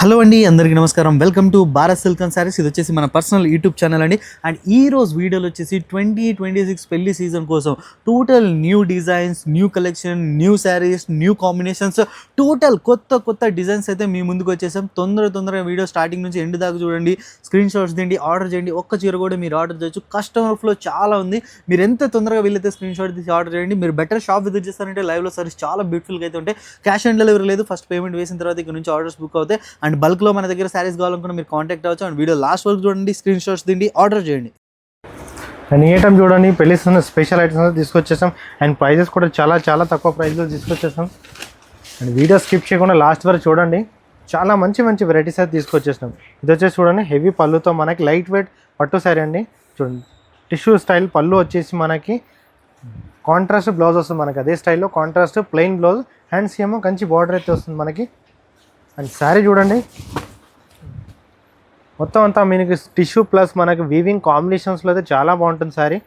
Hello అండి, అందరికీ నమస్కారం. Welcome to Bharat silk and saris. ఇది వచ్చేసి మన పర్సనల్ యూట్యూబ్ ఛానల్ అండి. అండ్ ఈ రోజు వీడియోలో వచ్చేసి 2026 పెళ్లి సీజన్ కోసం total new designs, new collection, new saris, new combinations, total కొత్త డిజైన్స్ అయితే మీ ముందుకు వచ్చేసాం. తొందరగా వీడియో స్టార్టింగ్ నుంచి ఎండ్ దాకా చూడండి, స్క్రీన్ షాట్స్ తీయండి, ఆర్డర్ చేయండి. ఒక్క చీర కూడా మీరు ఆర్డర్ చేయొచ్చు. కస్టమర్ ఫ్లో చాలా ఉంది. మీరు ఎంత తొందరగా వీలైతే స్క్రీన్ షాట్ తీసి ఆర్డర్ చేయండి. మీరు బెటర్ షాప్ విజిట్ చేస్తారంటే లైవ్లో సారీస్ చాలా బ్యూటిఫుల్గా అయితే ఉంటాయి. క్యాష్ ఆన్ డెలివరీ లేదు. ఫస్ట్ పేమెంట్ వేసిన తర్వాత ఇక్కడ నుంచి ఆర్డర్స్ బుక్ అవుతాయి. అండ్ బల్క్లో మన దగ్గర శారీస్ కావాలనుకున్న మీరు కాంటాక్ట్ అవ్వచ్చు. అండ్ వీడియో లాస్ట్ వరకు చూడండి, స్క్రీన్ షాట్స్ తిండి ఆర్డర్ చేయండి. అండ్ ఈ ఐటమ్ చూడండి, పెళ్లి స్పెషల్ ఐటమ్స్ తీసుకొచ్చేసాం. అండ్ ప్రైజెస్ కూడా చాలా తక్కువ ప్రైస్లో తీసుకొచ్చేసాం. అండ్ వీడియో స్కిప్ చేయకుండా లాస్ట్ వరకు చూడండి. చాలా మంచి వెరైటీస్ అయితే తీసుకొచ్చేసాం. ఇది వచ్చేసి చూడండి, హెవీ పళ్ళుతో మనకి లైట్ వెయిట్ పట్టు శారీ అండి. చూడండి, టిష్యూ స్టైల్ పళ్ళు వచ్చేసి మనకి కాంట్రాస్ట్ బ్లౌజ్ వస్తుంది. మనకి అదే స్టైల్లో కాంట్రాస్ట్ ప్లెయిన్ బ్లౌజ్, హ్యాండ్స్ ఏమో కంచి బార్డర్ అయితే వస్తుంది మనకి. అండ్ శారీ చూడండి, మొత్తం అంతా మీకు టిష్యూ ప్లస్ మనకి వీవింగ్ కాంబినేషన్స్లో అయితే చాలా బాగుంటుంది శారీ.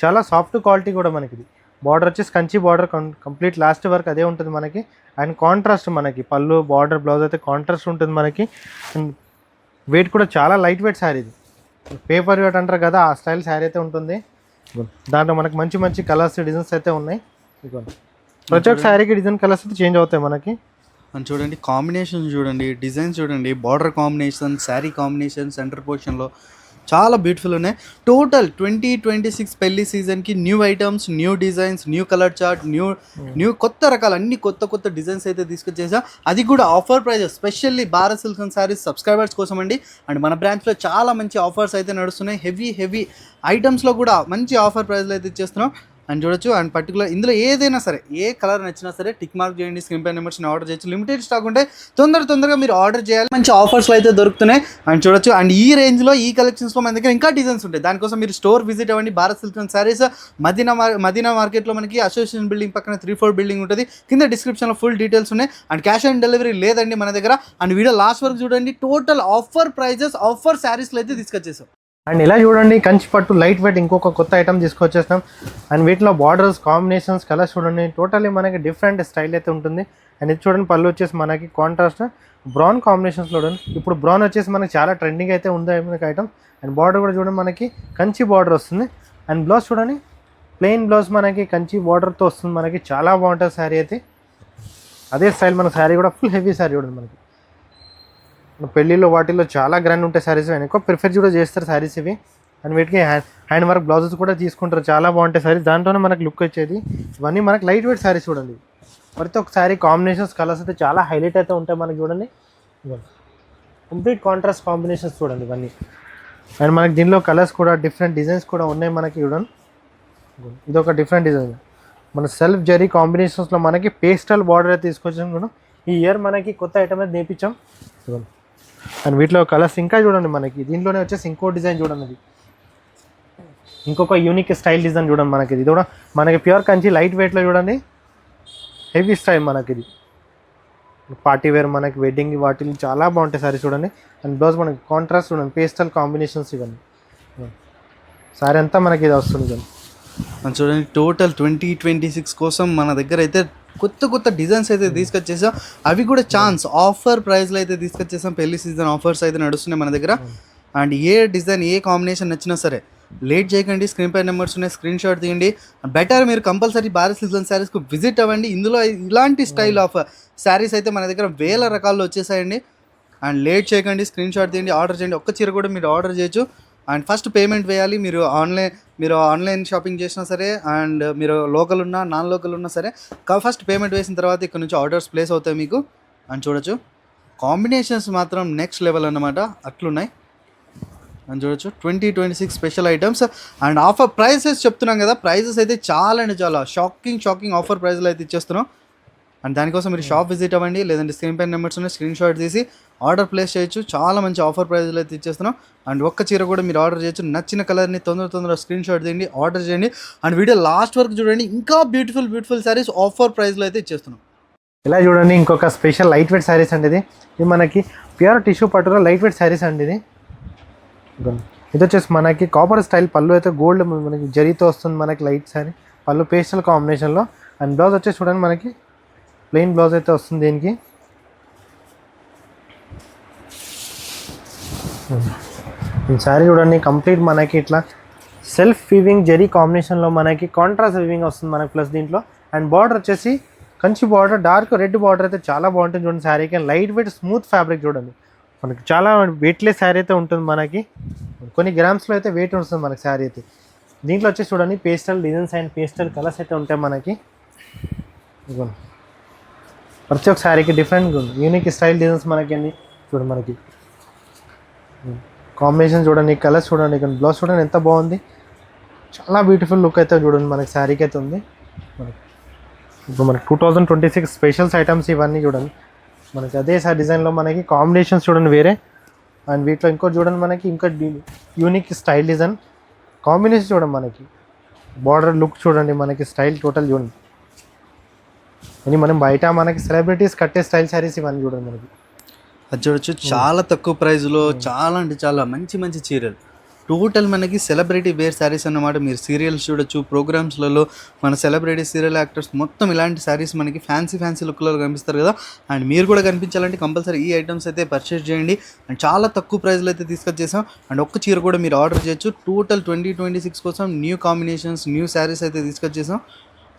చాలా సాఫ్ట్ క్వాలిటీ కూడా మనకి. ఇది బార్డర్ వచ్చేసి కంచి బార్డర్ కంప్లీట్ లాస్ట్ వరకు అదే ఉంటుంది మనకి. అండ్ కాంట్రాస్ట్ మనకి పళ్ళు బార్డర్ బ్లౌజ్ అయితే కాంట్రాస్ట్ ఉంటుంది మనకి. అండ్ వెయిట్ కూడా చాలా లైట్ వెయిట్ శారీ. ఇది పేపర్ వెయిట్ అంటారు కదా, ఆ స్టైల్ శారీ అయితే ఉంటుంది. దాంట్లో మనకి మంచి కలర్స్ డిజైన్స్ అయితే ఉన్నాయి. ప్రతి ఒక్క శారీకి డిజైన్ కలర్స్ అయితే చేంజ్ అవుతాయి మనకి. అండ్ చూడండి, కాంబినేషన్ చూడండి, డిజైన్స్ చూడండి, border combination, sari combination, centre పోర్షన్లో చాలా బ్యూటిఫుల్ ఉన్నాయి. టోటల్ 2026 పెళ్లి సీజన్కి new items, new designs, new colour chart, new కొత్త రకాల అన్ని కొత్త డిజైన్స్ అయితే తీసుకొచ్చేసాం. అది కూడా offer prices, specially Bharat silk and sarees subscribers కోసం అండి. అండ్ మన బ్రాంచ్లో చాలా మంచి ఆఫర్స్ అయితే నడుస్తున్నాయి. హెవీ ఐటమ్స్లో కూడా మంచి ఆఫర్ ప్రైజ్లో అయితే ఇచ్చేస్తున్నాం. అని చూడొచ్చు. అండ్ పర్టికులర్ ఇందులో ఏదైనా సరే, ఏ కలర్ నచ్చినా సరే టిక్ మార్క్ చేయండి, స్క్రీన్ పై నెంబర్స్ని ఆర్డర్ చేయొచ్చు. లిమిటెడ్ స్టాక్ ఉంటే తొందరగా మీరు ఆర్డర్ చేయాలి. మంచి ఆఫర్స్లో అయితే దొరుకుతున్నాయి. అండ్ చూడొచ్చు. అండ్ ఈ రేంజ్లో ఈ కలెక్షన్స్లో మన దగ్గర ఇంకా డిజైన్స్ ఉంటాయి. దానికోసం మీరు స్టోర్ విజిట్ అవ్వండి. భారత్ సిల్క్ అండ్ సారీస్ మదీనా మార్కెట్లో మనకి అసోసియేషన్ బిల్డింగ్ పక్కన 3-4 బిల్డింగ్ ఉంటుంది. కింద డిస్క్రిప్షన్లో ఫుల్ డీటెయిల్స్ ఉన్నాయి. అండ్ క్యాష్ ఆన్ డెలివరీ లేదండి మన దగ్గర. అండ్ వీడియో లాస్ట్ వరకు చూడండి. టోటల్ ఆఫర్ ప్రైజెస్, ఆఫర్ శారీస్లో అయితే తీసుకొచ్చేసాం. అండ్ ఇలా చూడండి, కంచి పట్టు లైట్ వెయిట్ ఇంకొక కొత్త ఐటమ్ తీసుకొచ్చేస్తాం. అండ్ వీటిలో బార్డర్స్ కాంబినేషన్స్ కలర్స్ చూడండి, టోటల్లీ మనకి డిఫరెంట్ స్టైల్ అయితే ఉంటుంది. అండ్ ఇది చూడండి, పళ్ళు వచ్చేసి మనకి కాంట్రాస్ట్ బ్రౌన్ కాంబినేషన్స్లో చూడండి. ఇప్పుడు బ్రౌన్ వచ్చేసి మనకి చాలా ట్రెండింగ్ అయితే ఉంది మనకి ఐటమ్. అండ్ బార్డర్ కూడా చూడండి, మనకి కంచి బార్డర్ వస్తుంది. అండ్ బ్లౌజ్ చూడండి, ప్లెయిన్ బ్లౌజ్ మనకి కంచి బార్డర్తో వస్తుంది మనకి. చాలా బాగుంటుంది శారీ అయితే. అదే స్టైల్ మన శారీ కూడా ఫుల్ హెవీ శారీ చూడండి మనకి. పెళ్ళిళ్ళు వాటిల్లో చాలా గ్రాండ్ ఉంటాయి శారీస్. ఎక్కువ ప్రిఫర్ కూడా చేస్తారు శారీస్ ఇవి. అండ్ వీటికి హ్యాండ్ వర్క్ బ్లౌజెస్ కూడా తీసుకుంటారు. చాలా బాగుంటాయి శారీస్, దాంట్లోనే మనకు లుక్ వచ్చేది. ఇవన్నీ మనకి లైట్ వెయిట్ శారీస్ చూడండి. ప్రతి ఒక్క శారీ కాంబినేషన్స్ కలర్స్ అయితే చాలా హైలైట్ అయితే ఉంటాయి మనకి. చూడండి, కంప్లీట్ కాంట్రాస్ట్ కాంబినేషన్స్ చూడండి ఇవన్నీ. అండ్ మనకి దీనిలో కలర్స్ కూడా డిఫరెంట్ డిజైన్స్ కూడా ఉన్నాయి మనకి. చూడండి, ఇది ఒక డిఫరెంట్ డిజైన్. మన సెల్ఫ్ జరీ కాంబినేషన్స్లో మనకి పేస్టల్ బార్డర్ అయితే తీసుకొచ్చాం కూడా. ఈ ఇయర్ మనకి కొత్త ఐటమ్ అయితే నేర్పించాం. చూడండి, అండ్ వీటిలో కలర్స్ ఇంకా చూడండి మనకి. దీంట్లోనే వచ్చేసి ఇంకో డిజైన్ చూడండి, అది ఇంకొక యూనిక్ స్టైల్ డిజైన్ చూడండి మనకి. ఇది కూడా మనకి ప్యూర్ కంచి లైట్ వెయిట్లో చూడండి, హెవీ స్టైల్ మనకి. ఇది పార్టీ వేర్ మనకి వెడ్డింగ్ వాటిని చాలా బాగుంటాయి సారీ చూడండి. అండ్ బ్లౌజ్ మనకి కాంట్రాస్ట్ చూడండి, పేస్టల్ కాంబినేషన్స్ ఇవన్నీ. సారీ అంతా మనకి ఇది వస్తుంది. అండ్ చూడండి, టోటల్ 2026 కోసం మన దగ్గర అయితే కొత్త డిజైన్స్ అయితే తీసుకొచ్చేసాం. అవి కూడా ఛాన్స్ ఆఫర్ ప్రైస్లో అయితే తీసుకొచ్చేసాం. పెళ్లి సీజన్ ఆఫర్స్ అయితే నడుస్తున్నాయి మన దగ్గర. అండ్ ఏ డిజైన్, ఏ కాంబినేషన్ నచ్చినా సరే లేట్ చేయకండి. స్క్రీన్ పై నెంబర్స్ ఉన్నాయి, స్క్రీన్ షాట్ తీయండి. బెటర్ మీరు కంపల్సరీ భారత్ సిల్క్ అండ్ శారీస్కు విజిట్ అవ్వండి. ఇందులో ఇలాంటి స్టైల్ ఆఫ్ శారీస్ అయితే మన దగ్గర వేల రకాల్లో వచ్చేసాయండి. అండ్ లేట్ చేయకండి, స్క్రీన్ షాట్ తీయండి, ఆర్డర్ చేయండి. ఒక్క చీర కూడా మీరు ఆర్డర్ చేయొచ్చు. అండ్ ఫస్ట్ పేమెంట్ వేయాలి. మీరు ఆన్లైన్ షాపింగ్ చేసినా సరే, అండ్ మీరు లోకల్ ఉన్నా నాన్ లోకల్ ఉన్నా సరే, ఫస్ట్ పేమెంట్ వేసిన తర్వాత ఇక్కడ నుంచి ఆర్డర్స్ ప్లేస్ అవుతాయి మీకు. అని చూడొచ్చు, కాంబినేషన్స్ మాత్రం నెక్స్ట్ లెవెల్ అన్నమాట, అట్లున్నాయి. అని చూడొచ్చు, 2026 special items. And offer prices చెప్తున్నాం కదా, ప్రైజెస్ అయితే చాలా షాకింగ్ ఆఫర్ ప్రైస్లో అయితే ఇచ్చేస్తున్నాం. అండ్ దానికోసం మీరు షాప్ విజిట్ అవ్వండి, లేదంటే స్క్రీన్ పై నెంబర్స్ ఉన్నాయి, స్క్రీన్ షాట్ తీసి ఆర్డర్ ప్లేస్ చేయొచ్చు. చాలా మంచి ఆఫర్ ప్రైస్లో అయితే ఇచ్చేస్తున్నాం. అండ్ ఒక్క చీర కూడా మీరు ఆర్డర్ చేయొచ్చు. నచ్చిన కలర్ని తొందరగా స్క్రీన్ షాట్ తీయండి, ఆర్డర్ చేయండి. అండ్ వీడియో లాస్ట్ వరకు చూడండి, ఇంకా బ్యూటిఫుల్ శారీస్ ఆఫర్ ప్రైస్లో అయితే ఇచ్చేస్తున్నాం. ఇలా చూడండి, ఇంకొక స్పెషల్ లైట్ వెయిట్ శారీస్ అండి. ఇది మనకి ప్యూర్ టిష్యూ పట్టులో లైట్ వెయిట్ శారీస్ అండి. ఇది వచ్చేసి మనకి కాపర్ స్టైల్ పళ్ళు అయితే గోల్డ్ మనకి జరీతో వస్తుంది మనకి. లైట్ శారీ పళ్ళు పేస్టల్ కాంబినేషన్లో. అండ్ బ్లౌజ్ వచ్చేసి చూడండి, మనకి ప్లెయిన్ బ్లౌజ్ అయితే వస్తుంది దీనికి. ఈ శారీ చూడండి కంప్లీట్ మనకి ఇట్లా సెల్ఫ్ వీవింగ్ జెరీ కాంబినేషన్లో మనకి కాంట్రాస్ట్ వీవింగ్ వస్తుంది మనకి ప్లస్ దీంట్లో. అండ్ బార్డర్ వచ్చేసి Kanchi border, dark red border అయితే చాలా బాగుంటుంది చూడండి శారీకి. And light weight smooth fabric చూడండి, మనకి చాలా వెయిట్లెస్ శారీ అయితే ఉంటుంది మనకి. కొన్ని గ్రామ్స్లో అయితే వెయిట్ వస్తుంది మనకి శారీ అయితే. దీంట్లో వచ్చేసి చూడండి pastel designs and pastel colours అయితే ఉంటాయి మనకి. ఇదిగోండి ప్రతి ఒక్క శారీకి డిఫరెంట్గా ఉంది, యూనిక్ స్టైల్ డిజైన్స్ మనకి అన్ని చూడండి. మనకి కాంబినేషన్ చూడండి, కలర్స్ చూడండి, ఇక్కడ బ్లౌజ్ చూడండి ఎంత బాగుంది, చాలా బ్యూటిఫుల్ లుక్ అయితే చూడండి మనకి శారీకి అయితే ఉంది. మనకి ఇప్పుడు మనకి 2026 స్పెషల్స్ ఐటమ్స్ ఇవన్నీ చూడండి మనకి. అదే సార్ డిజైన్లో మనకి కాంబినేషన్స్ చూడండి వేరే. అండ్ వీటిలో ఇంకోటి చూడండి మనకి ఇంకా యూనిక్ స్టైల్ డిజైన్ కాంబినేషన్ చూడండి మనకి. బార్డర్ లుక్ చూడండి మనకి, స్టైల్ టోటల్ చూడండి. అని మనం బయట మనకి సెలబ్రిటీస్ కట్టే స్టైల్ శారీస్ ఇవన్నీ చూడండి మనకి. అది చూడొచ్చు చాలా తక్కువ ప్రైస్లో చాలా అంటే చాలా మంచి మంచి చీరలు. టోటల్ మనకి సెలబ్రిటీ వేర్ శారీస్ అన్నమాట. మీరు సీరియల్స్ చూడొచ్చు, ప్రోగ్రామ్స్లలో మన సెలబ్రిటీ సీరియల్ యాక్టర్స్ మొత్తం ఇలాంటి శారీస్ మనకి ఫ్యాన్సీ లుక్లో కనిపిస్తారు కదా. అండ్ మీరు కూడా కనిపించాలంటే కంపల్సరీ ఈ ఐటమ్స్ అయితే పర్చేస్ చేయండి. అండ్ చాలా తక్కువ ప్రైస్లో అయితే తీసుకొచ్చేసాం. అండ్ ఒక్క చీర కూడా మీరు ఆర్డర్ చేయొచ్చు. టోటల్ 2026 కోసం న్యూ కాంబినేషన్స్, న్యూ శారీస్ అయితే తీసుకొచ్చేసాం.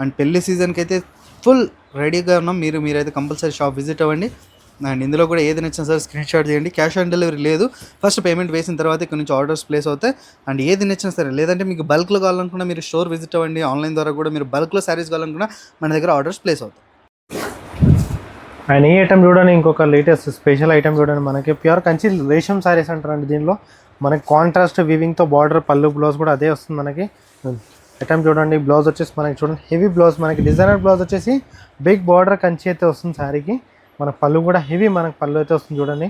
అండ్ పెళ్లి సీజన్కి అయితే ఫుల్ రెడీగా ఉన్నాం. మీరైతే కంపల్సరీ షాప్ విజిట్ అవ్వండి. అండ్ ఇందులో కూడా ఏది నచ్చినా సరే స్క్రీన్ షాట్ చేయండి. క్యాష్ ఆన్ డెలివరీ లేదు, ఫస్ట్ పేమెంట్ వేసిన తర్వాత ఇక్కడ నుంచి ఆర్డర్స్ ప్లేస్ అవుతాయి. అండ్ ఏది నచ్చినా సరే, లేదంటే మీకు బల్క్లో కావాలనుకున్నా మీరు స్టోర్ విజిట్ అవ్వండి. ఆన్లైన్ ద్వారా కూడా మీరు బల్క్లో శారీస్ కావాలనుకున్నా మన దగ్గర ఆర్డర్స్ ప్లేస్ అవుతాయి. అండ్ ఈ ఐటమ్ చూడండి, ఇంకొక లేటెస్ట్ స్పెషల్ ఐటమ్ చూడండి మనకి. ప్యూర్ కంచి రేషం శారీస్ అంటారండి. దీనిలో మనకి కాంట్రాస్ట్ వీవింగ్తో బార్డర్, పళ్ళు, బ్లౌజ్ కూడా అదే వస్తుంది మనకి. ఐటమ్ చూడండి, బ్లౌజ్ వచ్చేసి మనకి చూడండి హెవీ బ్లౌజ్, మనకి డిజైనర్ బ్లౌజ్ వచ్చేసి బిగ్ బార్డర్ కంచి అయితే వస్తుంది శారీకి. మన పళ్ళు కూడా హెవీ మనకు పళ్ళు అయితే వస్తుంది చూడండి.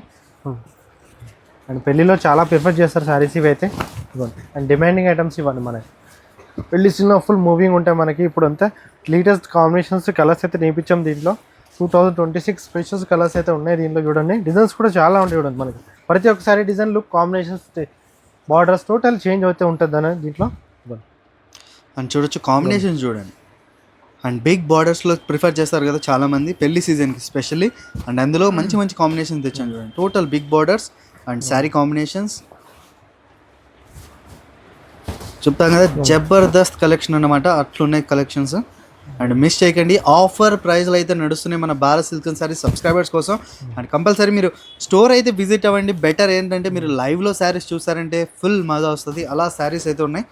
అండ్ పెళ్ళిలో చాలా ప్రిఫర్ చేస్తారు శారీస్ ఇవి అయితే. ఇవ్వండి అండ్ డిమాండింగ్ ఐటమ్స్ ఇవ్వండి మనకి. పెళ్లి సీన్లో ఫుల్ మూవింగ్ ఉంటాయి మనకి. ఇప్పుడు అంతా లేటెస్ట్ కాంబినేషన్స్ కలర్స్ అయితే నేర్పించాం దీంట్లో. 2026 స్పెషల్స్ కలర్స్ అయితే ఉన్నాయి దీంట్లో చూడండి. డిజైన్స్ కూడా చాలా ఉంటాయి చూడండి మనకి. ప్రతి ఒక్కసారి design look, combinations, borders total change అయితే ఉంటుంది అని దీంట్లో. అండ్ చూడొచ్చు కాంబినేషన్స్ చూడండి. అండ్ బిగ్ బార్డర్స్లో ప్రిఫర్ చేస్తారు కదా చాలామంది పెళ్లి సీజన్కి స్పెషల్లీ. అండ్ అందులో మంచి మంచి కాంబినేషన్స్ తెచ్చాను చూడండి. Total big borders and sari combinations చెప్తాను కదా, జబర్దస్త్ కలెక్షన్ అన్నమాట. అట్లున్నాయి కలెక్షన్స్. అండ్ మిస్ చేయకండి, ఆఫర్ ప్రైస్లో అయితే నడుస్తున్నాయి మన Bharat silk and saris subscribers కోసం. అండ్ కంపల్సరీ మీరు స్టోర్ అయితే విజిట్ అవ్వండి. బెటర్ ఏంటంటే మీరు లైవ్లో శారీస్ చూసారంటే ఫుల్ మజా వస్తుంది. అలా శారీస్ అయితే ఉన్నాయి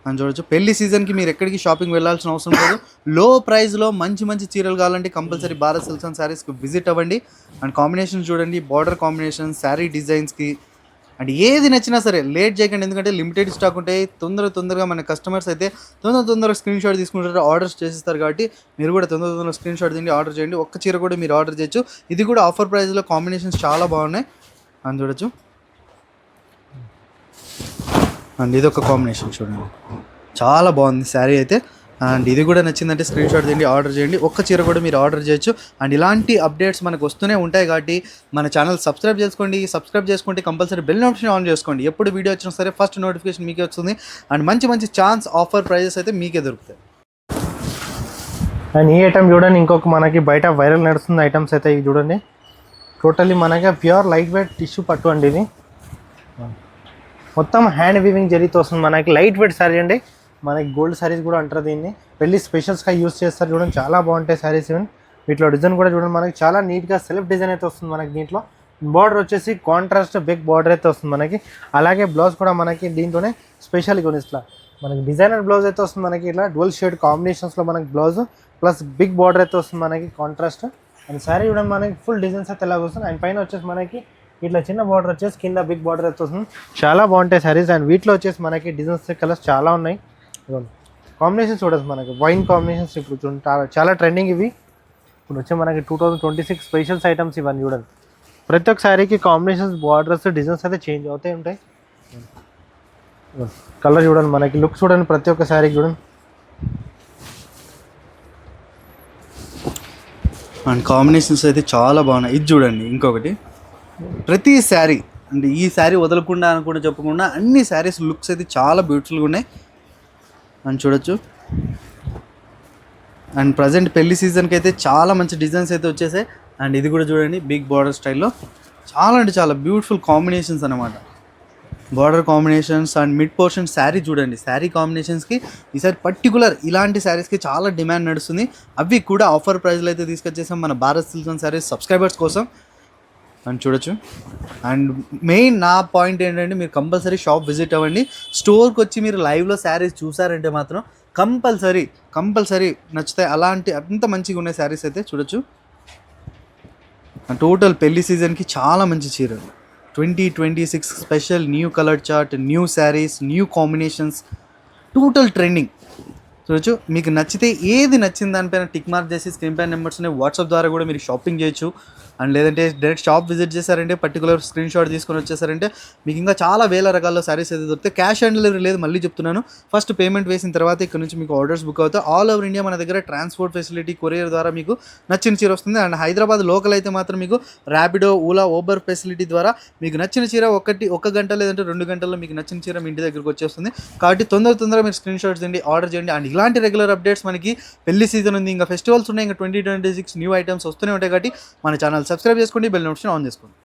అని చూడొచ్చు. పెళ్లి సీజన్కి మీరు ఎక్కడికి షాపింగ్ వెళ్ళాల్సిన అవసరం లేదు. లో ప్రైస్లో మంచి మంచి చీరలు కావాలంటే కంపల్సరీ భారత్ సిల్క్స్ అండ్ శారీస్కి విజిట్ అవ్వండి. అండ్ కాంబినేషన్స్ చూడండి, బార్డర్ కాంబినేషన్, శారీ డిజైన్స్కి. అండ్ ఏది నచ్చినా సరే లేట్ చేయకండి, ఎందుకంటే లిమిటెడ్ స్టాక్ ఉంటాయి. తొందరగా మన కస్టమర్స్ అయితే తొందరగా స్క్రీన్ షాట్ తీసుకుంటారు, ఆర్డర్స్ చేసేస్తారు. కాబట్టి మీరు కూడా తొందరగా స్క్రీన్ షాట్ తిండి ఆర్డర్ చేయండి. ఒక్క చీర కూడా మీరు ఆర్డర్ చేయొచ్చు. ఇది కూడా ఆఫర్ ప్రైస్లో కాంబినేషన్స్ చాలా బాగున్నాయి అని చూడొచ్చు. అండ్ ఇది ఒక కాంబినేషన్ చూడండి, చాలా బాగుంది శారీ అయితే. అండ్ ఇది కూడా నచ్చిందంటే స్క్రీన్ షాట్ తీయండి, ఆర్డర్ చేయండి. ఒక్క చీర కూడా మీరు ఆర్డర్ చేయొచ్చు. అండ్ ఇలాంటి అప్డేట్స్ మనకు వస్తూనే ఉంటాయి కాబట్టి మన ఛానల్ సబ్స్క్రైబ్ చేసుకోండి. సబ్స్క్రైబ్ చేసుకుంటే కంపల్సరీ బెల్ నోటిఫికేషన్ ఆన్ చేసుకోండి. ఎప్పుడు వీడియో వచ్చినా సరే ఫస్ట్ నోటిఫికేషన్ మీకే వస్తుంది. అండ్ మంచి ఛాన్స్, ఆఫర్ ప్రైజెస్ అయితే మీకే దొరుకుతాయి. అండ్ ఈ ఐటమ్ చూడండి, ఇంకొక మనకి బయట వైరల్ నడుస్తుంది ఐటమ్స్ అయితే ఇవి చూడండి. టోటల్లీ మనకి ప్యూర్ లైట్ వెయిట్ టిష్యూ పట్టు అండి. ఇది మొత్తం హ్యాండ్ వీవింగ్ జరీతో వస్తుంది మనకి. లైట్ వెయిట్ శారీ అండి, మనకి గోల్డ్ శారీస్ కూడా అంటారు దీన్ని. పెళ్లి స్పెషల్స్గా యూస్ చేస్తారు చూడండి, చాలా బాగుంటాయి శారీస్. ఈవెన్ వీటిలో డిజైన్ కూడా చూడండి మనకి చాలా నీట్గా సెల్ఫ్ డిజైన్ అయితే వస్తుంది మనకి. దీంట్లో బార్డర్ వచ్చేసి కాంట్రాస్ట్ బిగ్ బార్డర్ అయితే వస్తుంది మనకి. అలాగే బ్లౌజ్ కూడా మనకి దీంట్లోనే స్పెషల్ కొని ఇట్లా మనకి డిజైనర్ బ్లౌజ్ అయితే వస్తుంది మనకి. ఇట్లా డ్యువల్ షేడ్ కాంబినేషన్స్లో మనకి బ్లౌజ్ ప్లస్ బిగ్ బార్డర్ అయితే వస్తుంది మనకి కాంట్రాస్ట్. అండ్ శారీ చూడండి మనకి ఫుల్ డిజైన్స్ అయితే ఎలాగ వస్తుంది. అండ్ పైన వచ్చేసి మనకి ఇట్లా చిన్న బార్డర్ వచ్చేసి కింద బిగ్ బార్డర్ అయితే వస్తుంది. చాలా బాగుంటాయి శారీస్. అండ్ వీటిలో వచ్చేసి మనకి డిజైన్స్ కలర్స్ చాలా ఉన్నాయి. కాంబినేషన్స్ చూడొచ్చు మనకి, వైన్ కాంబినేషన్స్ ఇప్పుడు చూడండి చాలా ట్రెండింగ్ ఇవి. ఇప్పుడు వచ్చే మనకి 2026 స్పెషల్స్ ఐటమ్స్ ఇవన్నీ చూడండి. ప్రతి ఒక్క శారీకి కాంబినేషన్స్, బార్డర్స్, డిజైన్స్ అయితే చేంజ్ అవుతాయి ఉంటాయి. కలర్ చూడండి మనకి, లుక్ చూడండి ప్రతి ఒక్క శారీకి చూడండి. అండ్ కాంబినేషన్స్ అయితే చాలా బాగున్నాయి. ఇది చూడండి ఇంకొకటి, ప్రతి శారీ అంటే ఈ శారీ వదలకుండా అనుకుంటే చెప్పకుండా అన్ని శారీస్ లుక్స్ అయితే చాలా బ్యూటిఫుల్గా ఉన్నాయి అని చూడొచ్చు. అండ్ ప్రజెంట్ పెళ్లి సీజన్కి అయితే చాలా మంచి డిజైన్స్ అయితే వచ్చేసాయి. అండ్ ఇది కూడా చూడండి బిగ్ బార్డర్ స్టైల్లో చాలా అంటే చాలా బ్యూటిఫుల్ కాంబినేషన్స్ అన్నమాట. Border combinations and mid portion sari చూడండి, శారీ కాంబినేషన్స్కి ఈసారి పర్టికులర్ ఇలాంటి శారీస్కి చాలా డిమాండ్ నడుస్తుంది. అవి కూడా ఆఫర్ ప్రైస్లో అయితే తీసుకొచ్చేసాం మన Bharat silks and saris subscribers కోసం అని చూడొచ్చు. అండ్ మెయిన్ నా పాయింట్ ఏంటంటే మీరు కంపల్సరీ షాప్ విజిట్ అవ్వండి. స్టోర్కి వచ్చి మీరు లైవ్లో శారీస్ చూసారంటే మాత్రం కంపల్సరీ నచ్చుతాయి. అలాంటి అంత మంచిగా ఉన్నాయి శారీస్ అయితే చూడొచ్చు. టోటల్ పెళ్లి సీజన్కి చాలా మంచి చీరలు. 2026 special new colour chart, new saris, new combinations, total trending చూడొచ్చు. మీకు నచ్చితే ఏది నచ్చింది దానిపైన టిక్ మార్క్ చేసి స్క్రీన్ పైన నెంబర్స్ ఉన్నాయి. వాట్సాప్ ద్వారా కూడా మీరు షాపింగ్ చేయొచ్చు. అండ్ లేదంటే డైరెక్ట్ షాప్ విజిట్ చేశారంటే పర్టికులర్ స్క్రీన్ షాట్ తీసుకొని వచ్చేసారంటే మీకు ఇంకా చాలా వేల రకాల శారీస్ అయితే దొరుకుతాయి. క్యాష్ ఆన్ డెలివరీ లేదు, మళ్ళీ చెప్తున్నాను. ఫస్ట్ పేమెంట్ వేసిన తర్వాత ఇక్కడ నుంచి మీకు ఆర్డర్స్ బుక్ అవుతాయి. ఆల్ ఓవర్ ఇండియా మన దగ్గర ట్రాన్స్పోర్ట్ ఫెసిలిటీ, కొరియర్ ద్వారా మీకు నచ్చిన చీర వస్తుంది. అండ్ హైదరాబాద్ లోకల్ అయితే మాత్రం మీకు ర్యాపిడో, ఓలా, ఊబర్ ఫెసిలిటీ ద్వారా మీకు నచ్చిన చీర ఒక గంట లేదంటే 2 గంటల్లో మీకు నచ్చిన చీర మీ ఇంటి దగ్గరికి వచ్చేస్తుంది. కాబట్టి తొందరగా మీరు స్క్రీన్ షాట్స్ చేయండి, ఆర్డర్ చేయండి. అండ్ ఇలాంటి రెగ్యులర్ అప్డేట్స్ మనకి పెళ్లి సీజన్ ఉంది, ఇంకా ఫెస్టివల్స్ ఉన్నాయి, ఇంకా 2026 న్యూ ఐటమ్స్ వస్తూనే ఉంటాయి. కాబట్టి మన ఛానల్ సబ్స్క్రైబ్ చేసుకోండి, బెల్ నోటిఫికేషన్ ఆన్ చేసుకోండి.